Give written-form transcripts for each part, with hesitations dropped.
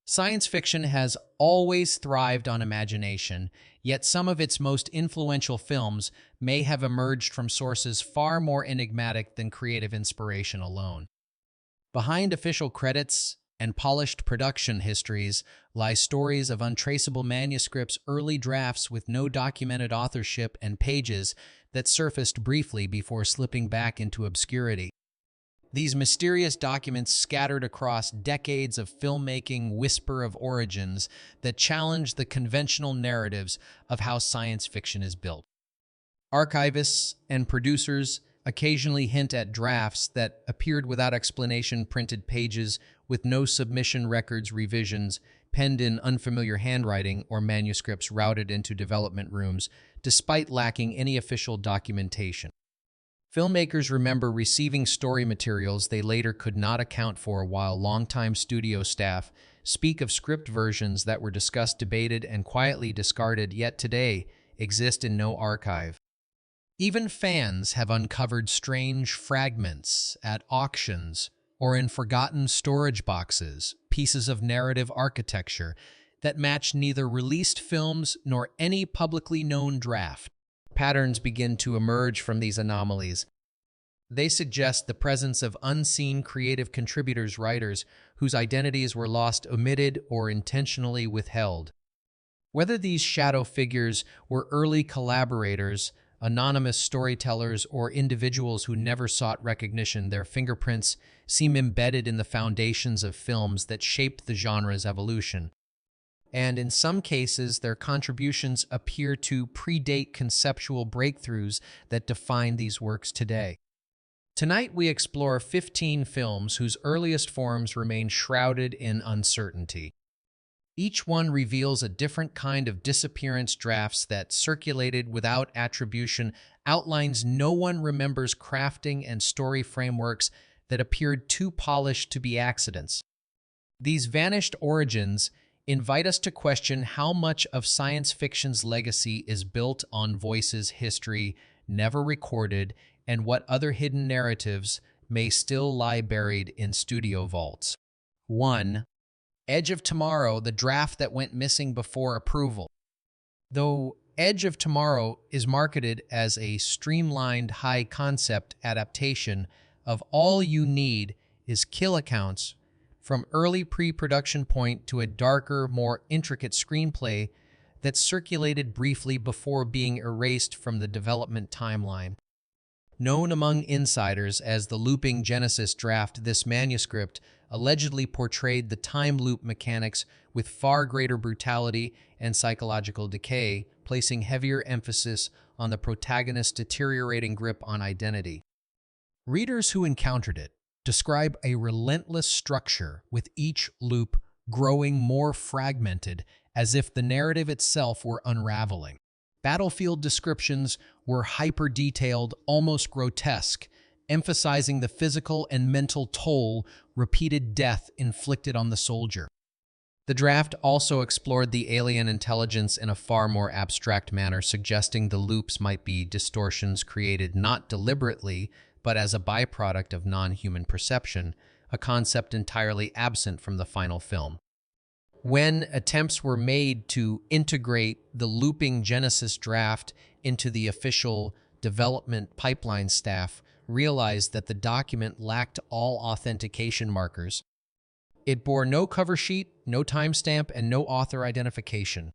Science fiction has always thrived on imagination, yet some of its most influential films may have emerged from sources far more enigmatic than creative inspiration alone. Behind official credits and polished production histories lie stories of untraceable manuscripts, early drafts with no documented authorship, and pages that surfaced briefly before slipping back into obscurity. These mysterious documents scattered across decades of filmmaking whisper of origins that challenge the conventional narratives of how science fiction is built. Archivists and producers occasionally hint at drafts that appeared without explanation, printed pages with no submission records, revisions, penned in unfamiliar handwriting, or manuscripts routed into development rooms, despite lacking any official documentation. Filmmakers remember receiving story materials they later could not account for, while longtime studio staff speak of script versions that were discussed, debated, and quietly discarded, yet today exist in no archive. Even fans have uncovered strange fragments at auctions or in forgotten storage boxes, pieces of narrative architecture that match neither released films nor any publicly known draft. Patterns begin to emerge from these anomalies. They suggest the presence of unseen creative contributors, writers whose identities were lost, omitted, or intentionally withheld. Whether these shadow figures were early collaborators, anonymous storytellers, or individuals who never sought recognition, their fingerprints seem embedded in the foundations of films that shaped the genre's evolution. And in some cases, their contributions appear to predate conceptual breakthroughs that define these works today. Tonight, we explore 15 films whose earliest forms remain shrouded in uncertainty. Each one reveals a different kind of disappearance, drafts that circulated without attribution, outlines no one remembers, crafting, and story frameworks that appeared too polished to be accidents. These vanished origins invite us to question how much of science fiction's legacy is built on voices, history never recorded, and what other hidden narratives may still lie buried in studio vaults. 1. Edge of Tomorrow, the draft that went missing before approval. Though Edge of Tomorrow is marketed as a streamlined, high-concept adaptation of All You Need Is Kill accounts, from early pre-production point to a darker, more intricate screenplay that circulated briefly before being erased from the development timeline. Known among insiders as the looping Genesis draft, this manuscript allegedly portrayed the time loop mechanics with far greater brutality and psychological decay, placing heavier emphasis on the protagonist's deteriorating grip on identity. Readers who encountered it describe a relentless structure, with each loop growing more fragmented, as if the narrative itself were unraveling. Battlefield descriptions were hyper-detailed, almost grotesque, emphasizing the physical and mental toll repeated death inflicted on the soldier. The draft also explored the alien intelligence in a far more abstract manner, suggesting the loops might be distortions created not deliberately, but as a byproduct of non-human perception, a concept entirely absent from the final film. When attempts were made to integrate the looping Genesis draft into the official development pipeline, staff realized that the document lacked all authentication markers. It bore no cover sheet, no timestamp, and no author identification.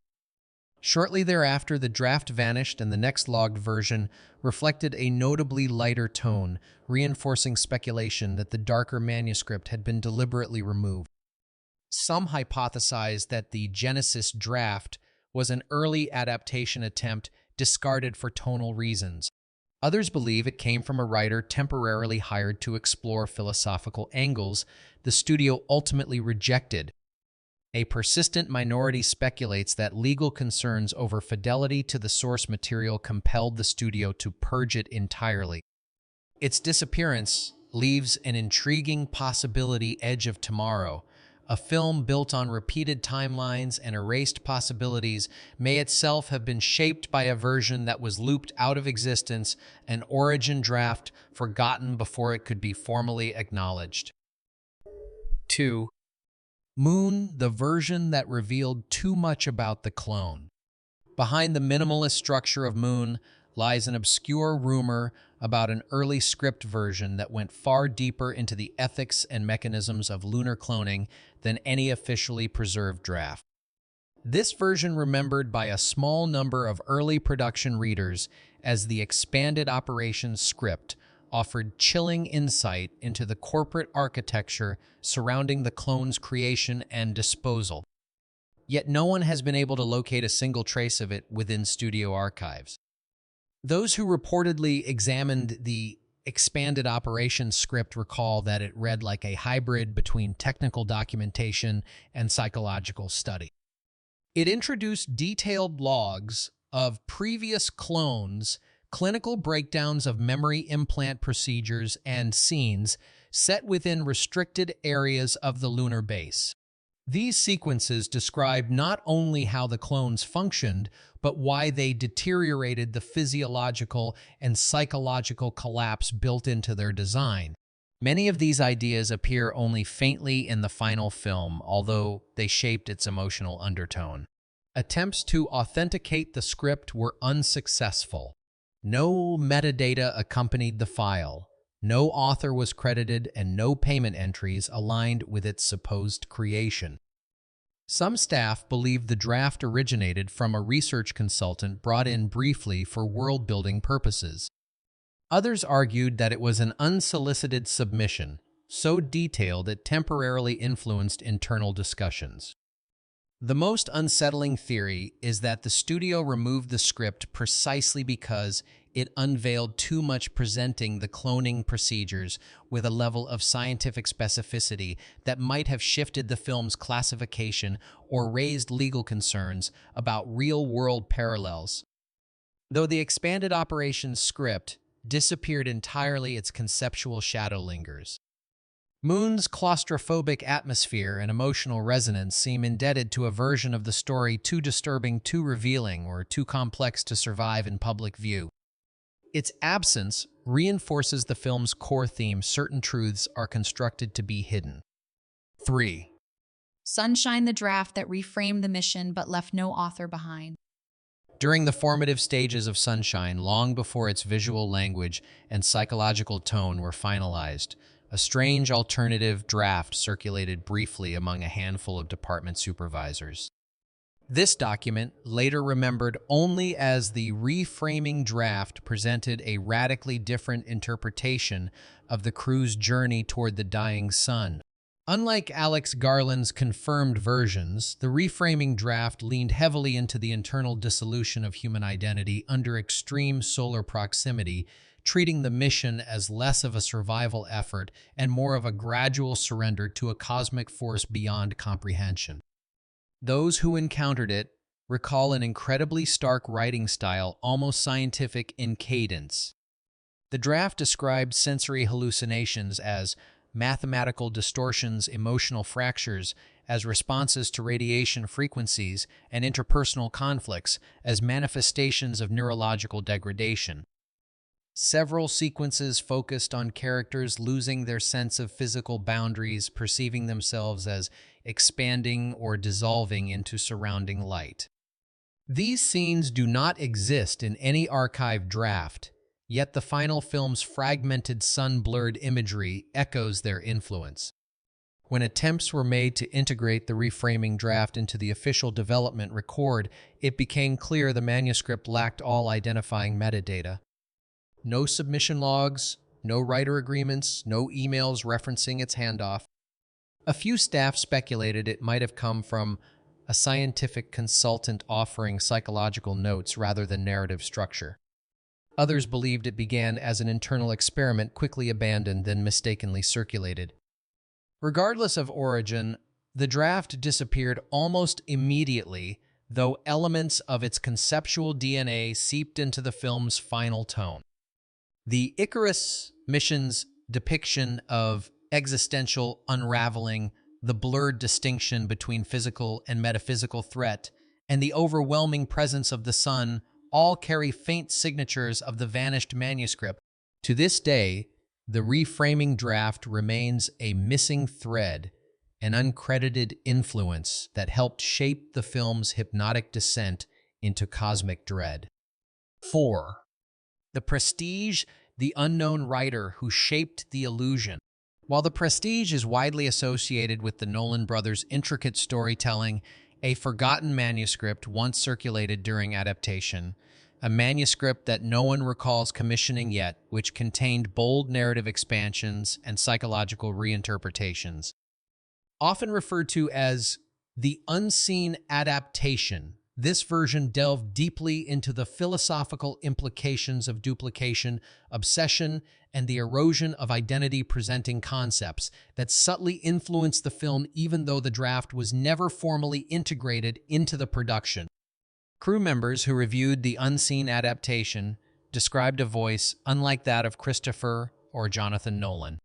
Shortly thereafter, the draft vanished, and the next logged version reflected a notably lighter tone, reinforcing speculation that the darker manuscript had been deliberately removed. Some hypothesized that the Genesis draft was an early adaptation attempt discarded for tonal reasons. Others believe it came from a writer temporarily hired to explore philosophical angles the studio ultimately rejected. A persistent minority speculates that legal concerns over fidelity to the source material compelled the studio to purge it entirely. Its disappearance leaves an intriguing possibility. Edge of Tomorrow, a film built on repeated timelines and erased possibilities, may itself have been shaped by a version that was looped out of existence, an origin draft forgotten before it could be formally acknowledged. 2. Moon, the version that revealed too much about the clone. Behind the minimalist structure of Moon lies an obscure rumor about an early script version that went far deeper into the ethics and mechanisms of lunar cloning than any officially preserved draft. This version, remembered by a small number of early production readers as the expanded operations script, offered chilling insight into the corporate architecture surrounding the clone's creation and disposal. Yet no one has been able to locate a single trace of it within studio archives. Those who reportedly examined the expanded operations script recall that it read like a hybrid between technical documentation and psychological study. It introduced detailed logs of previous clones, clinical breakdowns of memory implant procedures, and scenes set within restricted areas of the lunar base. These sequences describe not only how the clones functioned, but why they deteriorated the physiological and psychological collapse built into their design. Many of these ideas appear only faintly in the final film, although they shaped its emotional undertone. Attempts to authenticate the script were unsuccessful. No metadata accompanied the file. No author was credited, and no payment entries aligned with its supposed creation. Some staff believed the draft originated from a research consultant brought in briefly for world-building purposes. Others argued that it was an unsolicited submission, so detailed it temporarily influenced internal discussions. The most unsettling theory is that the studio removed the script precisely because it unveiled too much, presenting the cloning procedures with a level of scientific specificity that might have shifted the film's classification or raised legal concerns about real-world parallels. Though the expanded operations script disappeared entirely, its conceptual shadow lingers. Moon's claustrophobic atmosphere and emotional resonance seem indebted to a version of the story too disturbing, too revealing, or too complex to survive in public view. Its absence reinforces the film's core theme: certain truths are constructed to be hidden. 3. Sunshine, the draft that reframed the mission but left no author behind. During the formative stages of Sunshine, long before its visual language and psychological tone were finalized, a strange alternative draft circulated briefly among a handful of department supervisors. This document, later remembered only as the reframing draft, presented a radically different interpretation of the crew's journey toward the dying sun. Unlike Alex Garland's confirmed versions, the reframing draft leaned heavily into the internal dissolution of human identity under extreme solar proximity, treating the mission as less of a survival effort and more of a gradual surrender to a cosmic force beyond comprehension. Those who encountered it recall an incredibly stark writing style, almost scientific in cadence. The draft described sensory hallucinations as mathematical distortions, emotional fractures as responses to radiation frequencies, and interpersonal conflicts as manifestations of neurological degradation. Several sequences focused on characters losing their sense of physical boundaries, perceiving themselves as expanding or dissolving into surrounding light. These scenes do not exist in any archived draft, yet the final film's fragmented sun-blurred imagery echoes their influence. When attempts were made to integrate the reframing draft into the official development record, it became clear the manuscript lacked all identifying metadata. No submission logs, no writer agreements, no emails referencing its handoff. A few staff speculated it might have come from a scientific consultant offering psychological notes rather than narrative structure. Others believed it began as an internal experiment, quickly abandoned, then mistakenly circulated. Regardless of origin, the draft disappeared almost immediately, though elements of its conceptual DNA seeped into the film's final tone. The Icarus mission's depiction of existential unraveling, the blurred distinction between physical and metaphysical threat, and the overwhelming presence of the sun all carry faint signatures of the vanished manuscript. To this day, the reframing draft remains a missing thread, an uncredited influence that helped shape the film's hypnotic descent into cosmic dread. 4. The Prestige, the unknown writer who shaped the illusion. While The Prestige is widely associated with the Nolan brothers' intricate storytelling, a forgotten manuscript once circulated during adaptation, a manuscript that no one recalls commissioning yet, which contained bold narrative expansions and psychological reinterpretations. Often referred to as the unseen adaptation, this version delved deeply into the philosophical implications of duplication, obsession, and the erosion of identity, presenting concepts that subtly influenced the film even though the draft was never formally integrated into the production. Crew members who reviewed the unseen adaptation described a voice unlike that of Christopher or Jonathan Nolan.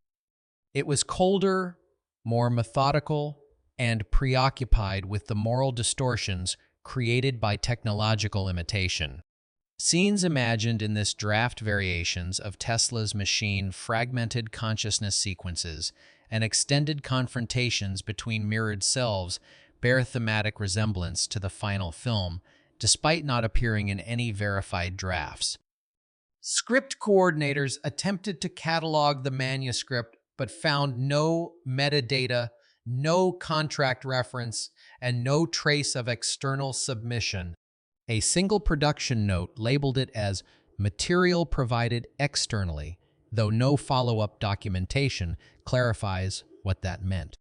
It was colder, more methodical, and preoccupied with the moral distortions created by technological imitation. Scenes imagined in this draft variations of Tesla's machine, fragmented consciousness sequences, and extended confrontations between mirrored selves bear thematic resemblance to the final film, despite not appearing in any verified drafts. Script coordinators attempted to catalog the manuscript but found no metadata, no contract reference, and no trace of external submission. A single production note labeled it as material provided externally, though no follow-up documentation clarifies what that meant.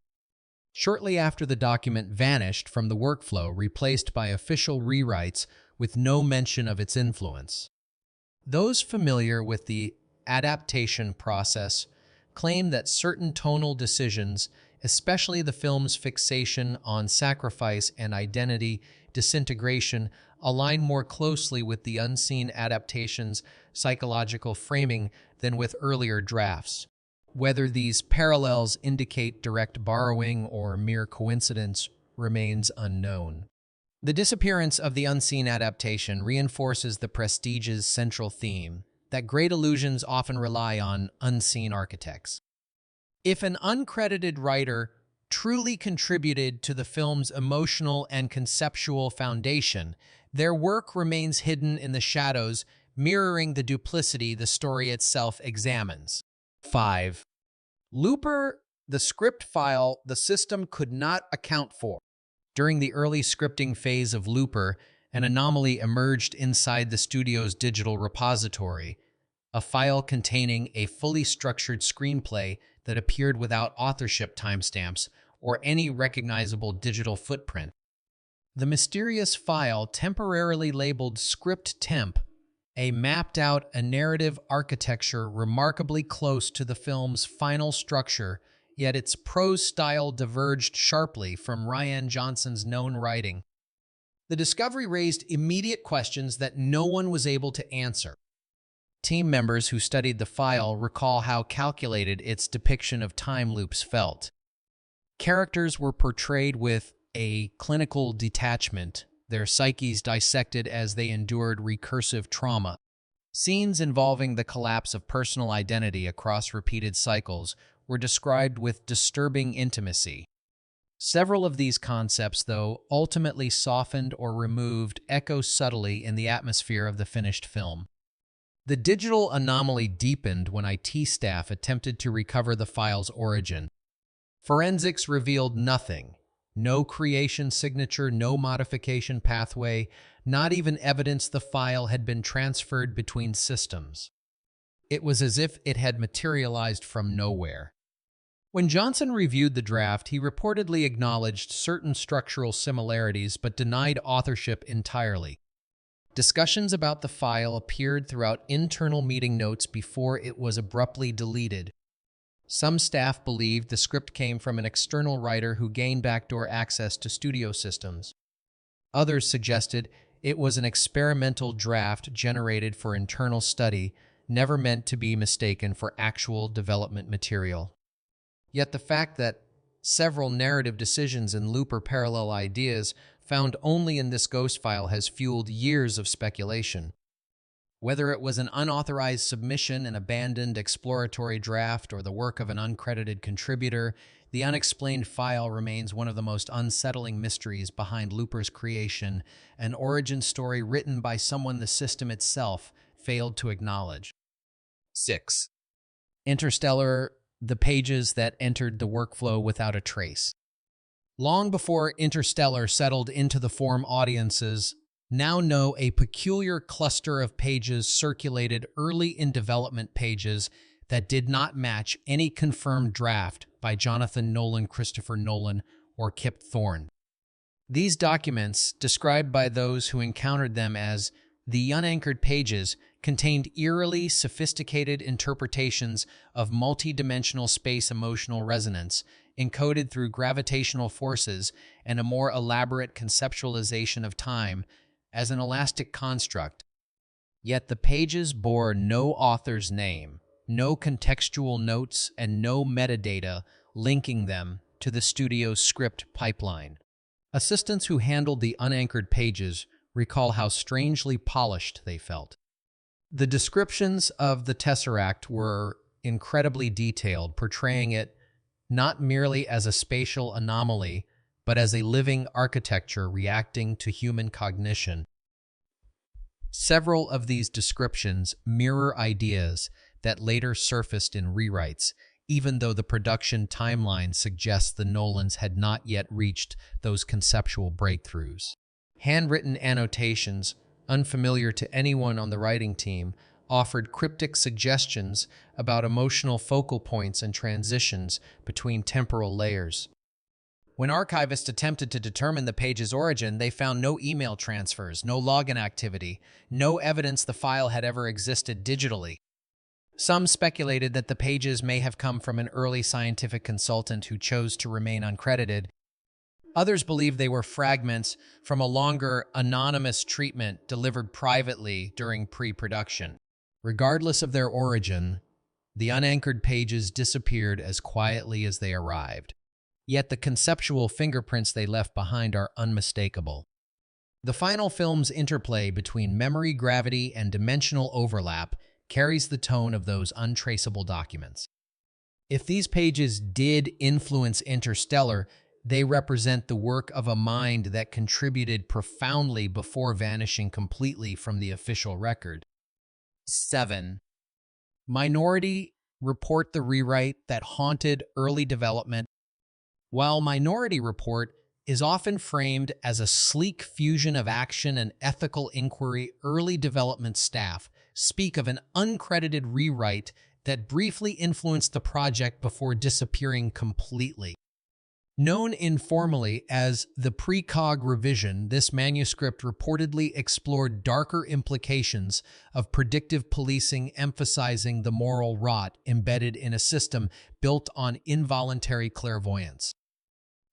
Shortly after, the document vanished from the workflow, replaced by official rewrites with no mention of its influence. Those familiar with the adaptation process claim that certain tonal decisions, especially the film's fixation on sacrifice and identity disintegration, align more closely with the unseen adaptation's psychological framing than with earlier drafts. Whether these parallels indicate direct borrowing or mere coincidence remains unknown. The disappearance of the unseen adaptation reinforces the Prestige's central theme, that great illusions often rely on unseen architects. If an uncredited writer truly contributed to the film's emotional and conceptual foundation, their work remains hidden in the shadows, mirroring the duplicity the story itself examines. 5. Looper, the script file the system could not account for. During the early scripting phase of Looper, an anomaly emerged inside the studio's digital repository, a file containing a fully structured screenplay that appeared without authorship timestamps or any recognizable digital footprint. The mysterious file, temporarily labeled Script Temp, mapped out a narrative architecture remarkably close to the film's final structure, yet its prose style diverged sharply from Rian Johnson's known writing. The discovery raised immediate questions that no one was able to answer. Team members who studied the file recall how calculated its depiction of time loops felt. Characters were portrayed with a clinical detachment, their psyches dissected as they endured recursive trauma. Scenes involving the collapse of personal identity across repeated cycles were described with disturbing intimacy. Several of these concepts, though ultimately softened or removed, echo subtly in the atmosphere of the finished film. The digital anomaly deepened when IT staff attempted to recover the file's origin. Forensics revealed nothing. No creation signature, no modification pathway, not even evidence the file had been transferred between systems. It was as if it had materialized from nowhere. When Johnson reviewed the draft, he reportedly acknowledged certain structural similarities but denied authorship entirely. Discussions about the file appeared throughout internal meeting notes before it was abruptly deleted. Some staff believed the script came from an external writer who gained backdoor access to studio systems. Others suggested it was an experimental draft generated for internal study, never meant to be mistaken for actual development material. Yet the fact that several narrative decisions in Looper parallel ideas found only in this ghost file has fueled years of speculation. Whether it was an unauthorized submission, an abandoned exploratory draft, or the work of an uncredited contributor, the unexplained file remains one of the most unsettling mysteries behind Looper's creation, an origin story written by someone the system itself failed to acknowledge. 6. Interstellar, the pages that entered the workflow without a trace. Long before Interstellar settled into the form audiences now know, a peculiar cluster of pages circulated early in development, pages that did not match any confirmed draft by Jonathan Nolan, Christopher Nolan, or Kip Thorne. These documents, described by those who encountered them as the unanchored pages, contained eerily sophisticated interpretations of multidimensional space emotional resonance, encoded through gravitational forces and a more elaborate conceptualization of time as an elastic construct. Yet the pages bore no author's name, no contextual notes, and no metadata linking them to the studio's script pipeline. Assistants who handled the unanchored pages recall how strangely polished they felt. The descriptions of the Tesseract were incredibly detailed, portraying it not merely as a spatial anomaly, but as a living architecture reacting to human cognition. Several of these descriptions mirror ideas that later surfaced in rewrites, even though the production timeline suggests the Nolans had not yet reached those conceptual breakthroughs. Handwritten annotations, unfamiliar to anyone on the writing team, offered cryptic suggestions about emotional focal points and transitions between temporal layers. When archivists attempted to determine the page's origin, they found no email transfers, no login activity, no evidence the file had ever existed digitally. Some speculated that the pages may have come from an early scientific consultant who chose to remain uncredited. Others believed they were fragments from a longer, anonymous treatment delivered privately during pre-production. Regardless of their origin, the unanchored pages disappeared as quietly as they arrived. Yet the conceptual fingerprints they left behind are unmistakable. The final film's interplay between memory gravity and dimensional overlap carries the tone of those untraceable documents. If these pages did influence Interstellar, they represent the work of a mind that contributed profoundly before vanishing completely from the official record. 7. Minority Report, the rewrite that haunted early development. While Minority Report is often framed as a sleek fusion of action and ethical inquiry, early development staff speak of an uncredited rewrite that briefly influenced the project before disappearing completely. Known informally as the precog revision, this manuscript reportedly explored darker implications of predictive policing, emphasizing the moral rot embedded in a system built on involuntary clairvoyance.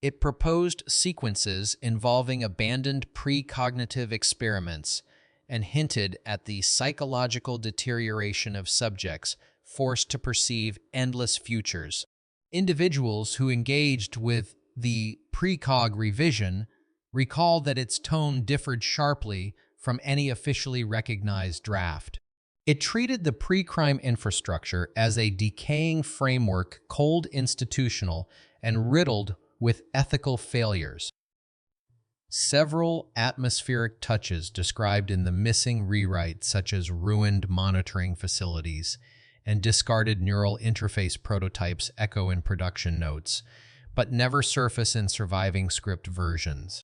It proposed sequences involving abandoned precognitive experiments and hinted at the psychological deterioration of subjects forced to perceive endless futures. Individuals who engaged with the precog revision recall that its tone differed sharply from any officially recognized draft. It treated the pre-crime infrastructure as a decaying framework, cold, institutional, and riddled with ethical failures. Several atmospheric touches described in the missing rewrite, such as ruined monitoring facilities and discarded neural interface prototypes, echo in production notes, but never surface in surviving script versions.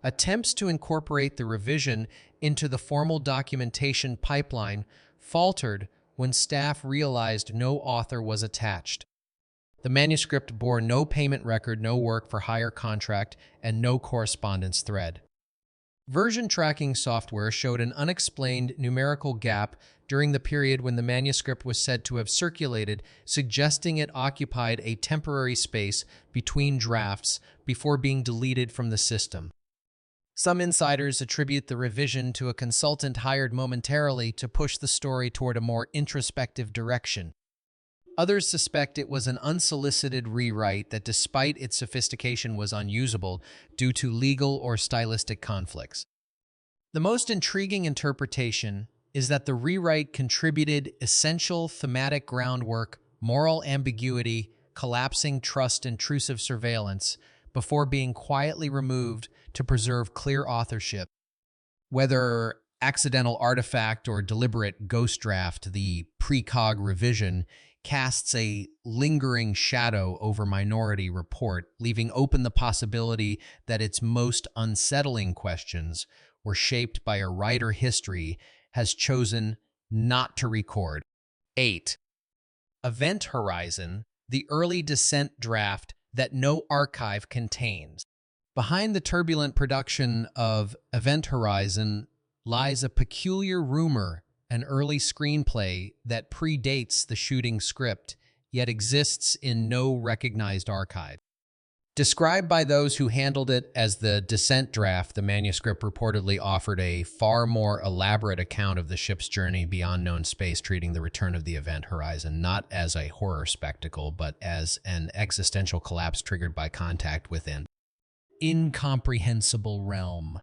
Attempts to incorporate the revision into the formal documentation pipeline faltered when staff realized no author was attached. The manuscript bore no payment record, no work for hire contract, and no correspondence thread. Version tracking software showed an unexplained numerical gap during the period when the manuscript was said to have circulated, suggesting it occupied a temporary space between drafts before being deleted from the system. Some insiders attribute the revision to a consultant hired momentarily to push the story toward a more introspective direction. Others suspect it was an unsolicited rewrite that, despite its sophistication, was unusable due to legal or stylistic conflicts. The most intriguing interpretation is that the rewrite contributed essential thematic groundwork, moral ambiguity, collapsing trust, intrusive surveillance, before being quietly removed to preserve clear authorship. Whether accidental artifact or deliberate ghost draft, the precog revision casts a lingering shadow over Minority Report, leaving open the possibility that its most unsettling questions were shaped by a writer history has chosen not to record. 8. Event Horizon, the early descent draft that no archive contains. Behind the turbulent production of Event Horizon lies a peculiar rumor, an early screenplay that predates the shooting script, yet exists in no recognized archive. Described by those who handled it as the descent draft, the manuscript reportedly offered a far more elaborate account of the ship's journey beyond known space, treating the return of the Event Horizon not as a horror spectacle, but as an existential collapse triggered by contact with an incomprehensible realm.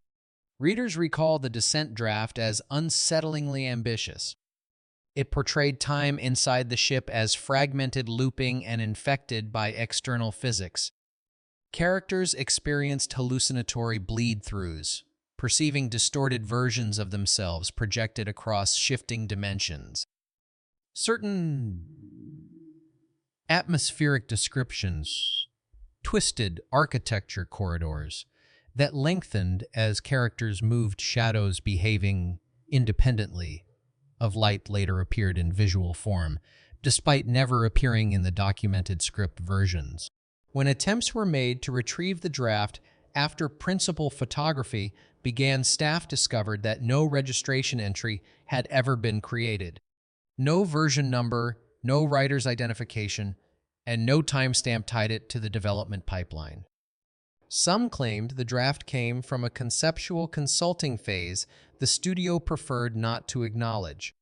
Readers recall the descent draft as unsettlingly ambitious. It portrayed time inside the ship as fragmented, looping, and infected by external physics. Characters experienced hallucinatory bleed-throughs, perceiving distorted versions of themselves projected across shifting dimensions. Certain atmospheric descriptions, twisted architecture corridors that lengthened as characters moved, shadows behaving independently of light later appeared in visual form, despite never appearing in the documented script versions. When attempts were made to retrieve the draft after principal photography began, staff discovered that no registration entry had ever been created. No version number, no writer's identification, and no timestamp tied it to the development pipeline. Some claimed the draft came from a conceptual consulting phase the studio preferred not to acknowledge.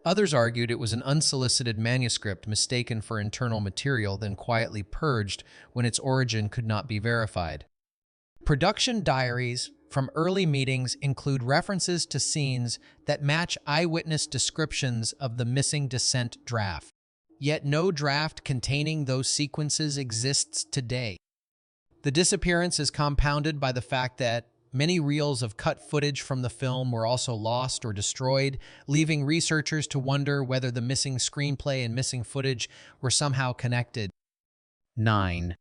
Others argued it was an unsolicited manuscript mistaken for internal material, then quietly purged when its origin could not be verified. Production diaries from early meetings include references to scenes that match eyewitness descriptions of the missing descent draft. Yet no draft containing those sequences exists today. The disappearance is compounded by the fact that many reels of cut footage from the film were also lost or destroyed, leaving researchers to wonder whether the missing screenplay and missing footage were somehow connected. 9.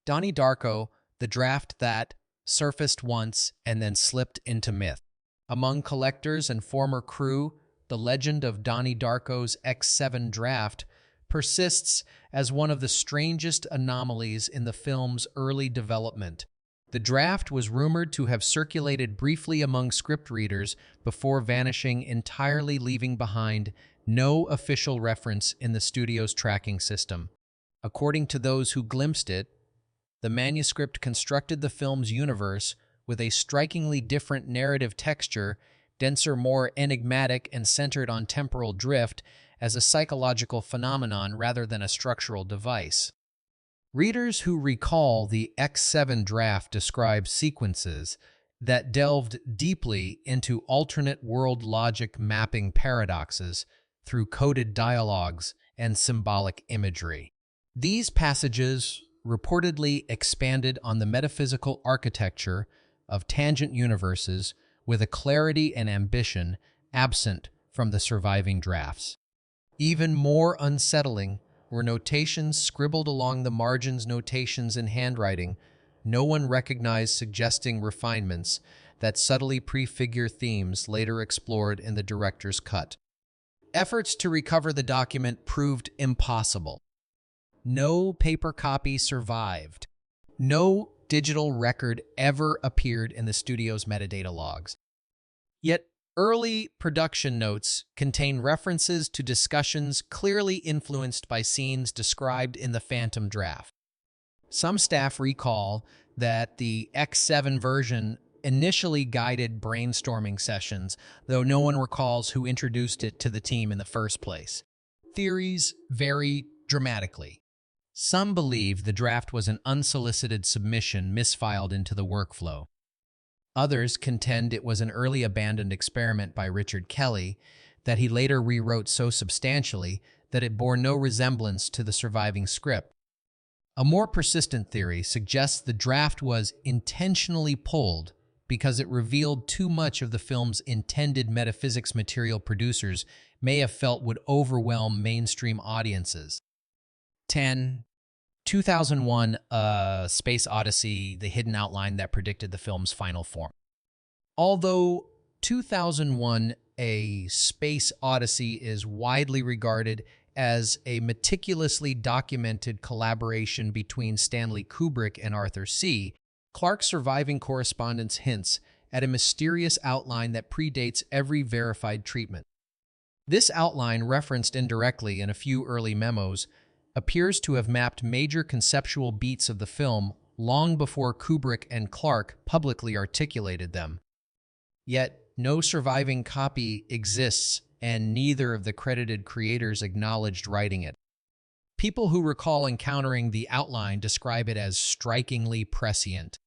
Donnie Darko, the draft that surfaced once and then slipped into myth. Among collectors and former crew, the legend of Donnie Darko's X7 draft persists as one of the strangest anomalies in the film's early development. The draft was rumored to have circulated briefly among script readers before vanishing entirely, leaving behind no official reference in the studio's tracking system. According to those who glimpsed it, the manuscript constructed the film's universe with a strikingly different narrative texture, denser, more enigmatic, and centered on temporal drift as a psychological phenomenon rather than a structural device. Readers who recall the X7 draft describe sequences that delved deeply into alternate world logic mapping paradoxes through coded dialogues and symbolic imagery. These passages reportedly expanded on the metaphysical architecture of tangent universes with a clarity and ambition absent from the surviving drafts. Even more unsettling were notations scribbled along the margins, notations in handwriting no one recognized, suggesting refinements that subtly prefigure themes later explored in the director's cut. Efforts to recover the document proved impossible. No paper copy survived. No digital record ever appeared in the studio's metadata logs. Yet, early production notes contain references to discussions clearly influenced by scenes described in the Phantom draft. Some staff recall that the X7 version initially guided brainstorming sessions, though no one recalls who introduced it to the team in the first place. Theories vary dramatically. Some believe the draft was an unsolicited submission misfiled into the workflow. Others contend it was an early abandoned experiment by Richard Kelly that he later rewrote so substantially that it bore no resemblance to the surviving script. A more persistent theory suggests the draft was intentionally pulled because it revealed too much of the film's intended metaphysics material producers may have felt would overwhelm mainstream audiences. 10. 2001 Space Odyssey, the hidden outline that predicted the film's final form. Although 2001 A Space Odyssey is widely regarded as a meticulously documented collaboration between Stanley Kubrick and Arthur C., Clarke's surviving correspondence hints at a mysterious outline that predates every verified treatment. This outline, referenced indirectly in a few early memos, appears to have mapped major conceptual beats of the film long before Kubrick and Clarke publicly articulated them. Yet, no surviving copy exists, and neither of the credited creators acknowledged writing it. People who recall encountering the outline describe it as strikingly prescient.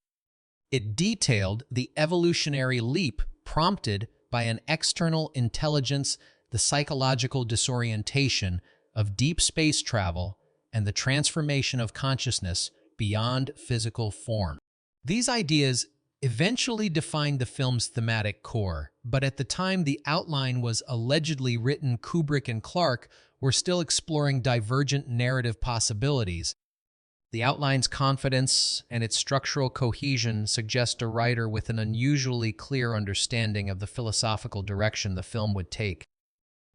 It detailed the evolutionary leap prompted by an external intelligence, the psychological disorientation of deep space travel, and the transformation of consciousness beyond physical form. These ideas eventually defined the film's thematic core, but at the time the outline was allegedly written, Kubrick and Clarke were still exploring divergent narrative possibilities. The outline's confidence and its structural cohesion suggest a writer with an unusually clear understanding of the philosophical direction the film would take.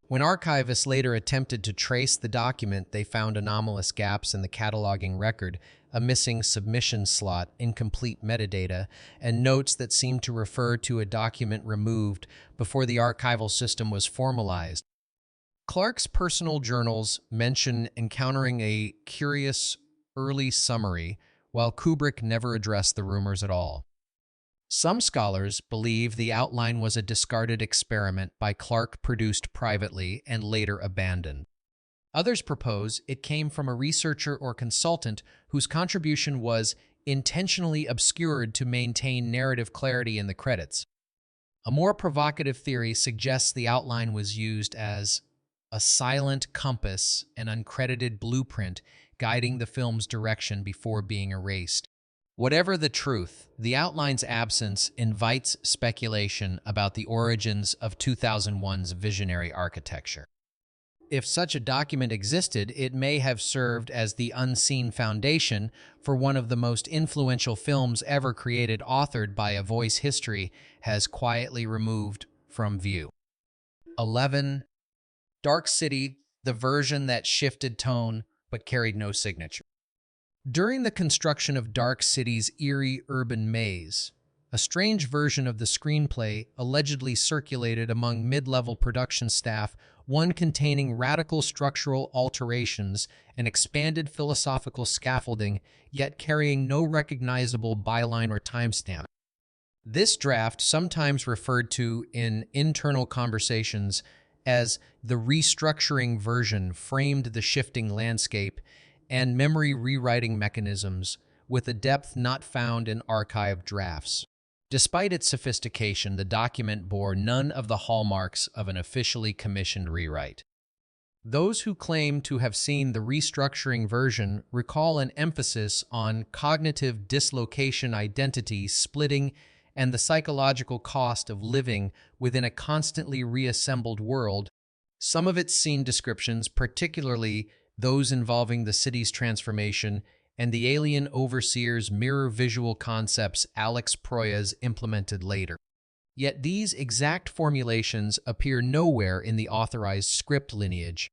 When archivists later attempted to trace the document, they found anomalous gaps in the cataloging record, a missing submission slot, incomplete metadata, and notes that seemed to refer to a document removed before the archival system was formalized. Clarke's personal journals mention encountering a curious early summary, while Kubrick never addressed the rumors at all. Some scholars believe the outline was a discarded experiment by Clarke, produced privately and later abandoned. Others propose it came from a researcher or consultant whose contribution was intentionally obscured to maintain narrative clarity in the credits. A more provocative theory suggests the outline was used as a silent compass, an uncredited blueprint guiding the film's direction before being erased. Whatever the truth, the outline's absence invites speculation about the origins of 2001's visionary architecture. If such a document existed, it may have served as the unseen foundation for one of the most influential films ever created, authored by a voice history has quietly removed from view. 11. Dark City, the version that shifted tone but carried no signature. During the construction of Dark City's eerie urban maze, a strange version of the screenplay allegedly circulated among mid-level production staff, one containing radical structural alterations and expanded philosophical scaffolding, yet carrying no recognizable byline or timestamp. This draft, sometimes referred to in internal conversations as the restructuring version, framed the shifting landscape and memory rewriting mechanisms with a depth not found in archived drafts. Despite its sophistication, the document bore none of the hallmarks of an officially commissioned rewrite. Those who claim to have seen the restructuring version recall an emphasis on cognitive dislocation, identity splitting, and the psychological cost of living within a constantly reassembled world. Some of its scene descriptions, particularly those involving the city's transformation and the alien overseers, mirror visual concepts Alex Proyas implemented later. Yet these exact formulations appear nowhere in the authorized script lineage.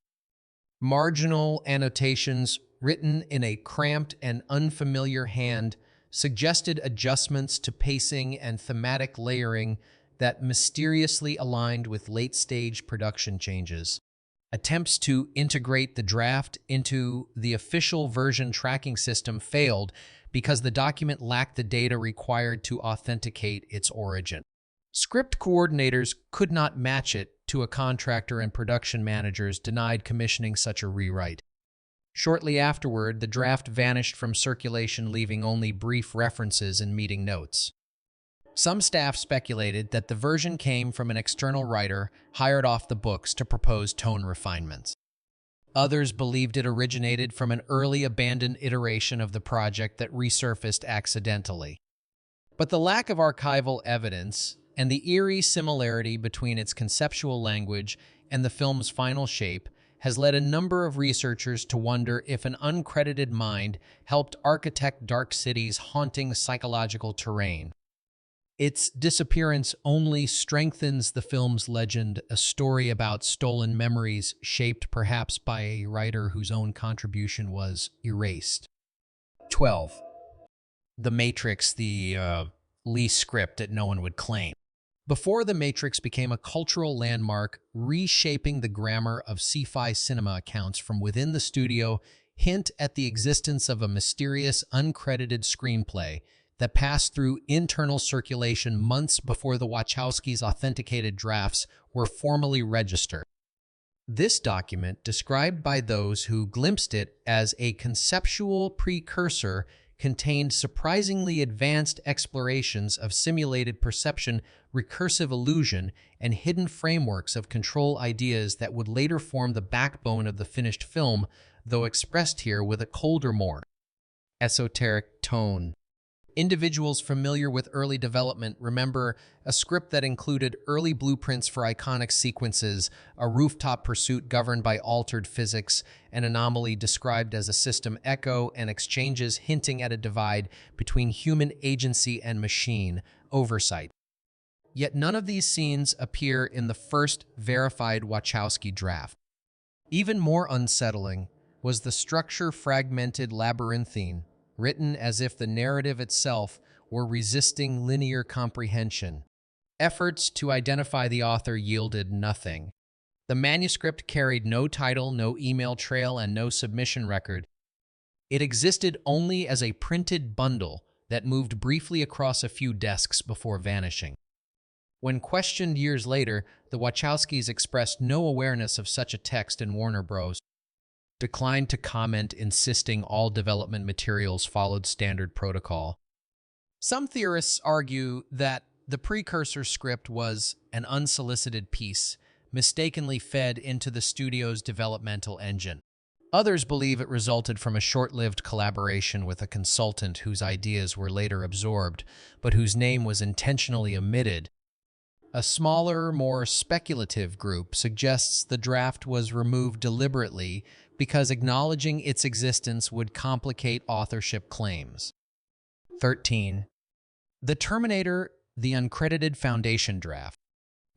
Marginal annotations written in a cramped and unfamiliar hand suggested adjustments to pacing and thematic layering that mysteriously aligned with late-stage production changes. Attempts to integrate the draft into the official version tracking system failed because the document lacked the data required to authenticate its origin. Script coordinators could not match it to a contractor, and production managers denied commissioning such a rewrite. Shortly afterward, the draft vanished from circulation, leaving only brief references in meeting notes. Some staff speculated that the version came from an external writer hired off the books to propose tone refinements. Others believed it originated from an early abandoned iteration of the project that resurfaced accidentally. But the lack of archival evidence and the eerie similarity between its conceptual language and the film's final shape has led a number of researchers to wonder if an uncredited mind helped architect Dark City's haunting psychological terrain. Its disappearance only strengthens the film's legend, a story about stolen memories shaped perhaps by a writer whose own contribution was erased. 12. The Matrix, the Lee script that no one would claim. Before The Matrix became a cultural landmark, reshaping the grammar of sci-fi cinema accounts from within the studio hint at the existence of a mysterious, uncredited screenplay that passed through internal circulation months before the Wachowskis' authenticated drafts were formally registered. This document, described by those who glimpsed it as a conceptual precursor, contained surprisingly advanced explorations of simulated perception, recursive illusion, and hidden frameworks of control ideas that would later form the backbone of the finished film, though expressed here with a colder, more esoteric tone. Individuals familiar with early development remember a script that included early blueprints for iconic sequences, a rooftop pursuit governed by altered physics, an anomaly described as a system echo, and exchanges hinting at a divide between human agency and machine oversight. Yet none of these scenes appear in the first verified Wachowski draft. Even more unsettling was the structure-fragmented labyrinthine, written as if the narrative itself were resisting linear comprehension. Efforts to identify the author yielded nothing. The manuscript carried no title, no email trail, and no submission record. It existed only as a printed bundle that moved briefly across a few desks before vanishing. When questioned years later, the Wachowskis expressed no awareness of such a text, and Warner Bros. Declined to comment, insisting all development materials followed standard protocol. Some theorists argue that the precursor script was an unsolicited piece, mistakenly fed into the studio's developmental engine. Others believe it resulted from a short-lived collaboration with a consultant whose ideas were later absorbed, but whose name was intentionally omitted. A smaller, more speculative group suggests the draft was removed deliberately because acknowledging its existence would complicate authorship claims. 13. The Terminator, the uncredited Foundation draft.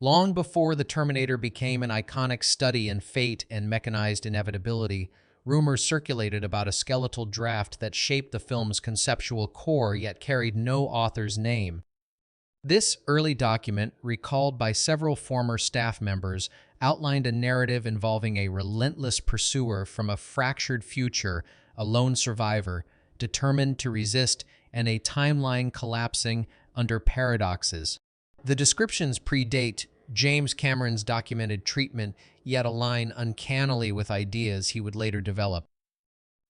Long before The Terminator became an iconic study in fate and mechanized inevitability, rumors circulated about a skeletal draft that shaped the film's conceptual core yet carried no author's name. This early document, recalled by several former staff members, outlined a narrative involving a relentless pursuer from a fractured future, a lone survivor, determined to resist, and a timeline collapsing under paradoxes. The descriptions predate James Cameron's documented treatment, yet align uncannily with ideas he would later develop.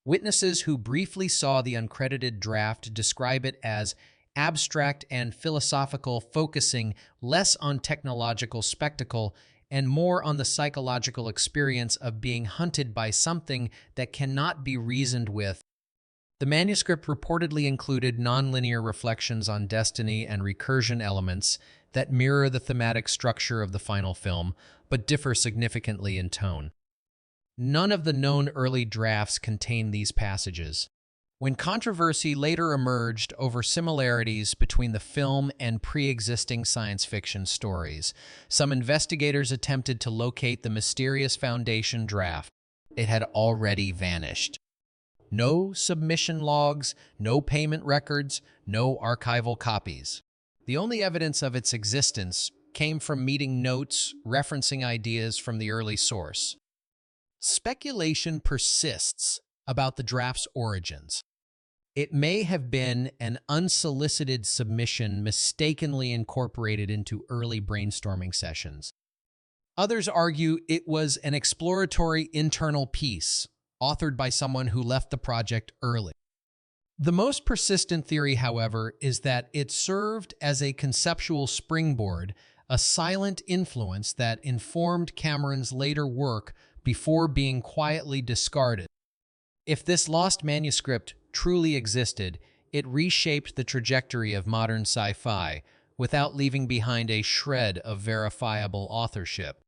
Witnesses who briefly saw the uncredited draft describe it as abstract and philosophical, focusing less on technological spectacle and more on the psychological experience of being hunted by something that cannot be reasoned with. The manuscript reportedly included nonlinear reflections on destiny and recursion elements that mirror the thematic structure of the final film, but differ significantly in tone. None of the known early drafts contain these passages. When controversy later emerged over similarities between the film and pre-existing science fiction stories, some investigators attempted to locate the mysterious Foundation draft. It had already vanished. No submission logs, no payment records, no archival copies. The only evidence of its existence came from meeting notes referencing ideas from the early source. Speculation persists about the draft's origins. It may have been an unsolicited submission mistakenly incorporated into early brainstorming sessions. Others argue it was an exploratory internal piece, authored by someone who left the project early. The most persistent theory, however, is that it served as a conceptual springboard, a silent influence that informed Cameron's later work before being quietly discarded. If this lost manuscript truly existed, it reshaped the trajectory of modern sci-fi without leaving behind a shred of verifiable authorship.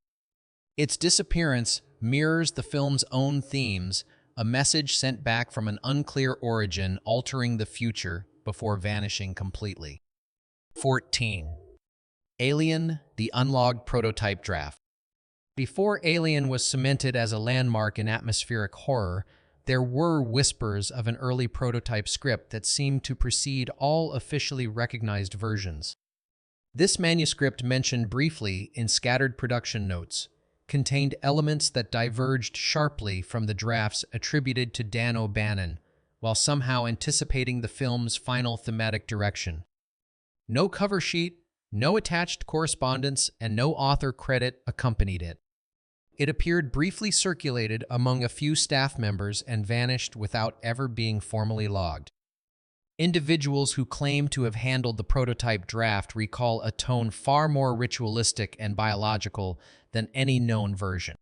Its disappearance mirrors the film's own themes, a message sent back from an unclear origin altering the future before vanishing completely. 14. Alien, the Unlogged Prototype Draft. Before Alien was cemented as a landmark in atmospheric horror, there were whispers of an early prototype script that seemed to precede all officially recognized versions. This manuscript, mentioned briefly in scattered production notes, contained elements that diverged sharply from the drafts attributed to Dan O'Bannon, while somehow anticipating the film's final thematic direction. No cover sheet, no attached correspondence, and no author credit accompanied it. It appeared briefly circulated among a few staff members and vanished without ever being formally logged. Individuals who claim to have handled the prototype draft recall a tone far more ritualistic and biological than any known version.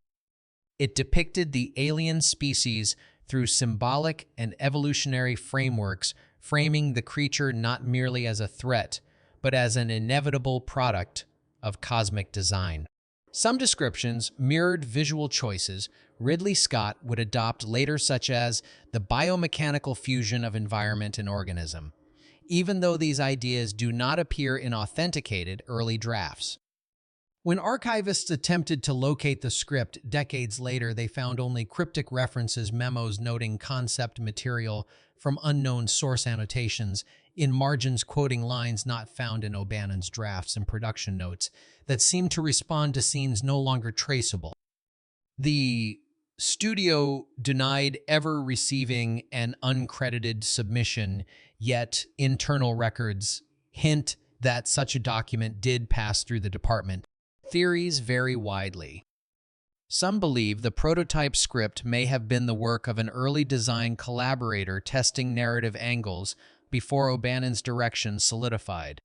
It depicted the alien species through symbolic and evolutionary frameworks, framing the creature not merely as a threat, but as an inevitable product of cosmic design. Some descriptions mirrored visual choices Ridley Scott would adopt later, such as the biomechanical fusion of environment and organism, even though these ideas do not appear in authenticated early drafts. When archivists attempted to locate the script decades later, they found only cryptic references, memos noting concept material from unknown source annotations, in margins quoting lines not found in O'Bannon's drafts and production notes that seemed to respond to scenes no longer traceable. The studio denied ever receiving an uncredited submission, yet internal records hint that such a document did pass through the department. Theories vary widely. Some believe the prototype script may have been the work of an early design collaborator testing narrative angles before O'Bannon's direction solidified.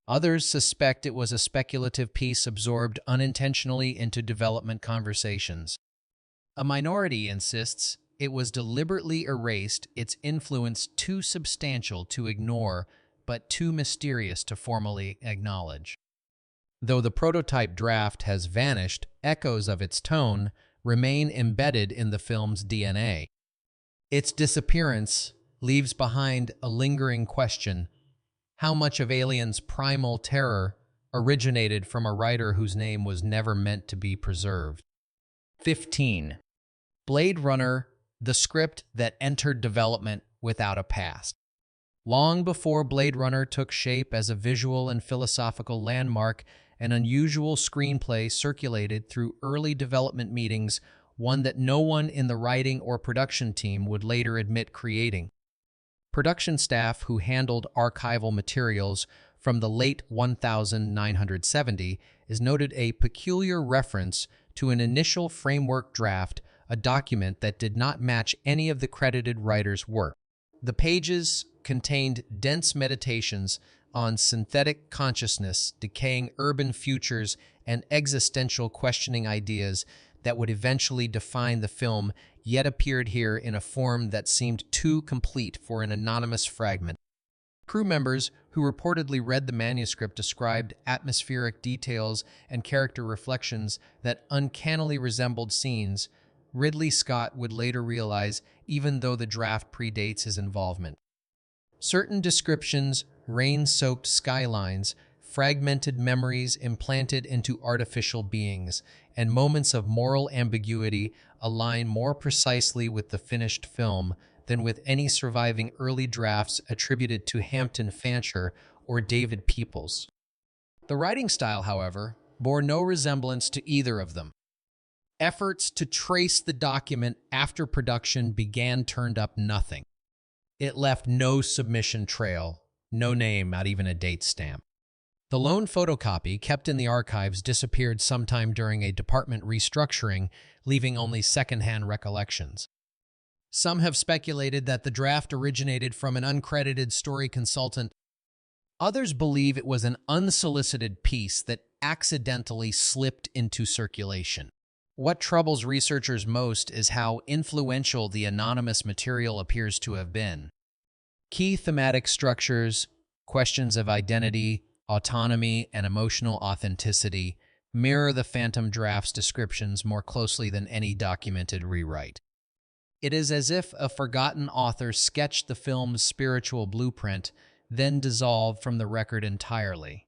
Others suspect it was a speculative piece absorbed unintentionally into development conversations. A minority insists it was deliberately erased, its influence too substantial to ignore, but too mysterious to formally acknowledge. Though the prototype draft has vanished, echoes of its tone remain embedded in the film's DNA. Its disappearance leaves behind a lingering question: how much of Alien's primal terror originated from a writer whose name was never meant to be preserved? 15. Blade Runner, the script that entered development without a past. Long before Blade Runner took shape as a visual and philosophical landmark, an unusual screenplay circulated through early development meetings, one that no one in the writing or production team would later admit creating. Production staff who handled archival materials from the late 1970 is noted a peculiar reference to an initial framework draft, a document that did not match any of the credited writer's work. The pages contained dense meditations on synthetic consciousness, decaying urban futures, and existential questioning ideas that would eventually define the film, yet appeared here in a form that seemed too complete for an anonymous fragment. Crew members who reportedly read the manuscript described atmospheric details and character reflections that uncannily resembled scenes Ridley Scott would later realize, even though the draft predates his involvement. Certain descriptions, rain-soaked skylines, fragmented memories implanted into artificial beings, and moments of moral ambiguity align more precisely with the finished film than with any surviving early drafts attributed to Hampton Fancher or David Peoples. The writing style, however, bore no resemblance to either of them. Efforts to trace the document after production began turned up nothing. It left no submission trail, no name, not even a date stamp. The lone photocopy kept in the archives disappeared sometime during a department restructuring, leaving only secondhand recollections. Some have speculated that the draft originated from an uncredited story consultant. Others believe it was an unsolicited piece that accidentally slipped into circulation. What troubles researchers most is how influential the anonymous material appears to have been. Key thematic structures, questions of identity, autonomy, and emotional authenticity mirror the Phantom Draft's descriptions more closely than any documented rewrite. It is as if a forgotten author sketched the film's spiritual blueprint, then dissolved from the record entirely.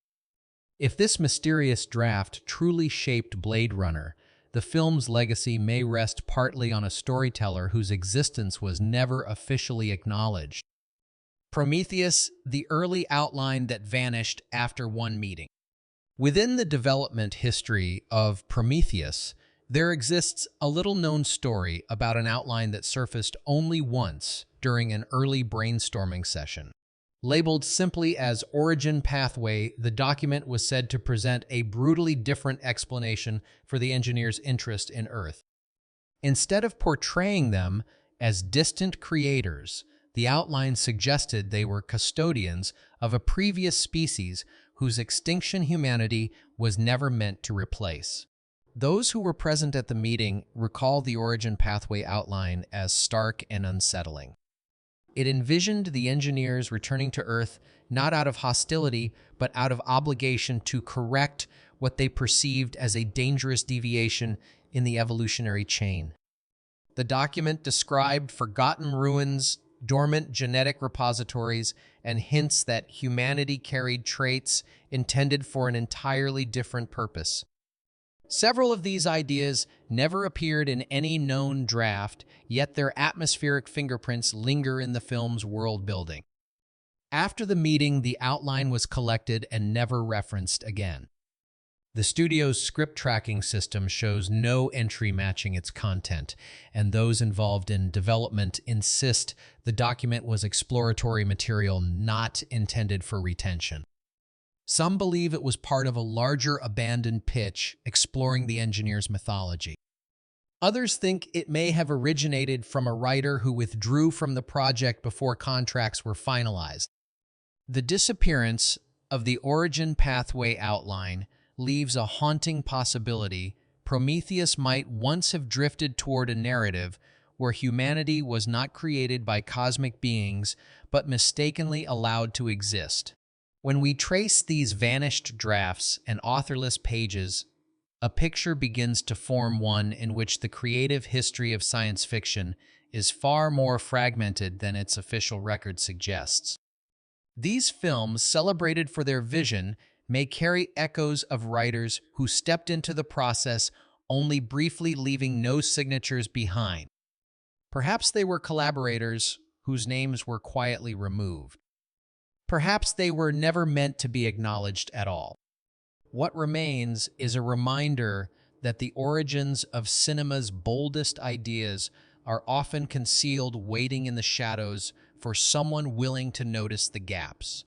If this mysterious draft truly shaped Blade Runner, the film's legacy may rest partly on a storyteller whose existence was never officially acknowledged. Prometheus, the early outline that vanished after one meeting. Within the development history of Prometheus, there exists a little-known story about an outline that surfaced only once during an early brainstorming session. Labeled simply as Origin Pathway, the document was said to present a brutally different explanation for the engineers' interest in Earth. Instead of portraying them as distant creators, the outline suggested they were custodians of a previous species whose extinction humanity was never meant to replace. Those who were present at the meeting recall the Origin Pathway outline as stark and unsettling. It envisioned the engineers returning to Earth not out of hostility, but out of obligation to correct what they perceived as a dangerous deviation in the evolutionary chain. The document described forgotten ruins, dormant genetic repositories, and hints that humanity carried traits intended for an entirely different purpose. Several of these ideas never appeared in any known draft, yet their atmospheric fingerprints linger in the film's world building. After the meeting, the outline was collected and never referenced again. The studio's script tracking system shows no entry matching its content, and those involved in development insist the document was exploratory material not intended for retention. Some believe it was part of a larger abandoned pitch exploring the engineer's mythology. Others think it may have originated from a writer who withdrew from the project before contracts were finalized. The disappearance of the Origin Pathway outline leaves a haunting possibility. Prometheus might once have drifted toward a narrative where humanity was not created by cosmic beings, but mistakenly allowed to exist. When we trace these vanished drafts and authorless pages, a picture begins to form, one in which the creative history of science fiction is far more fragmented than its official record suggests. These films, celebrated for their vision, may carry echoes of writers who stepped into the process only briefly, leaving no signatures behind. Perhaps they were collaborators whose names were quietly removed. Perhaps they were never meant to be acknowledged at all. What remains is a reminder that the origins of cinema's boldest ideas are often concealed, waiting in the shadows for someone willing to notice the gaps.